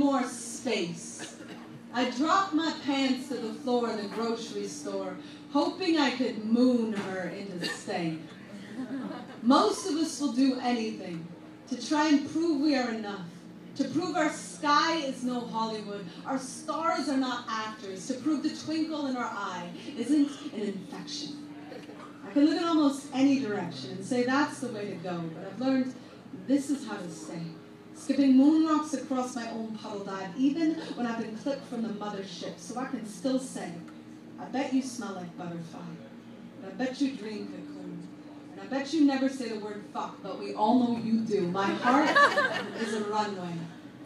more space. I dropped my pants to the floor in the grocery store, hoping I could moon her into staying. Most of us will do anything to try and prove we are enough, to prove our sky is no Hollywood, our stars are not actors, to prove the twinkle in our eye isn't an infection. I can look in almost any direction and say that's the way to go, but I've learned this is how to stay. Skipping moon rocks across my own puddle dive, even when I've been clipped from the mothership, so I can still say, I bet you smell like butterfly, and I bet you dream cocoon, and I bet you never say the word fuck, but we all know you do. My heart is a runway.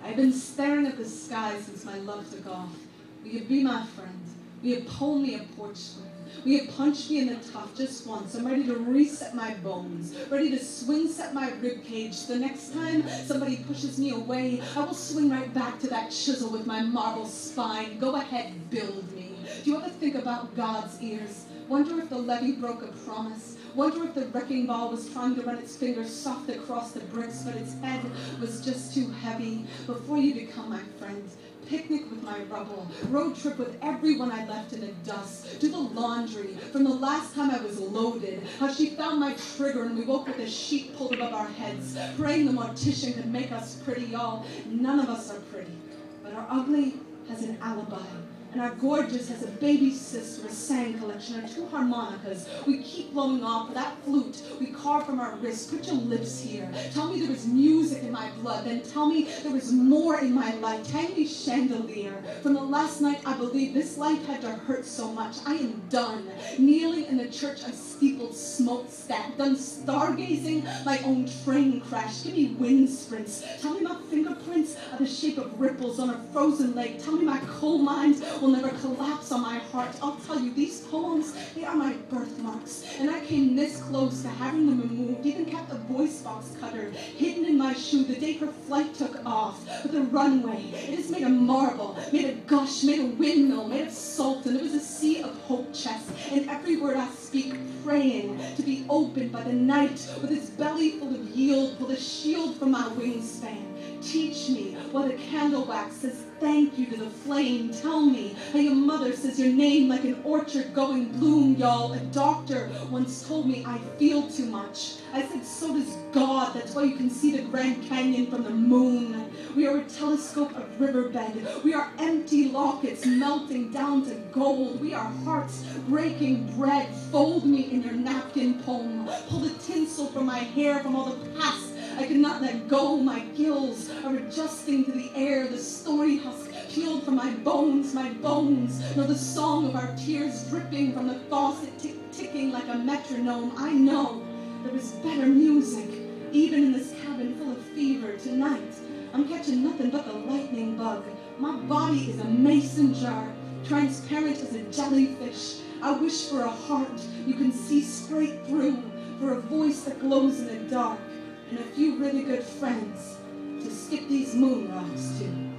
I've been staring at the sky since my love took off. Will you be my friend? Will you pull me a porch swing? Will you punch me in the tuff just once? I'm ready to reset my bones, ready to swing set my rib cage. The next time somebody pushes me away, I will swing right back to that chisel with my marble spine. Go ahead, build me. Do you ever think about God's ears? Wonder if the levee broke a promise? Wonder if the wrecking ball was trying to run its fingers soft across the bricks, but its head was just too heavy? Before you become my friend, picnic with my rubble, road trip with everyone I left in the dust, do the laundry from the last time I was loaded, how she found my trigger and we woke with a sheet pulled above our heads, praying the mortician could make us pretty. Y'all, none of us are pretty, but our ugly has an alibi. And our gorgeous has a baby sister, a sand collection, or 2 harmonicas. We keep blowing off that flute we carve from our wrists. Put your lips here. Tell me there was music in my blood. Then tell me there was more in my life. Hang me chandelier. From the last night I believed this life had to hurt so much. I am done. Kneeling in the church of steepled smokestack. Done stargazing my own train crash. Give me wind sprints. Tell me my fingerprints are the shape of ripples on a frozen lake. Tell me my coal mines will never collapse on my heart. I'll tell you, these poems, they are my birthmarks. And I came this close to having them removed, even kept a voice box cutter hidden in my shoe the day her flight took off. But the runway, it is made of marble, made of gush, made of windmill, made of salt, and there was a sea of hope chest. And every word I speak, praying to be opened by the night with its belly full of yield, pull a shield from my wingspan. Teach me what a candle wax says thank you to the flame. Tell me how your mother says your name like an orchard going bloom, y'all. A doctor once told me I feel too much. I said, so does God. That's why you can see the Grand Canyon from the moon. We are a telescope of riverbed. We are empty lockets melting down to gold. We are hearts breaking bread. Fold me in your napkin poem. Pull the tinsel from my hair from all the past I could not let go. My gills are adjusting to the air. The story husk peeled from my bones. Know the song of our tears dripping from the faucet, ticking like a metronome. I know there is better music, even in this cabin full of fever. Tonight, I'm catching nothing but the lightning bug. My body is a mason jar, transparent as a jellyfish. I wish for a heart you can see straight through, for a voice that glows in the dark, and a few really good friends to skip these moon rocks to.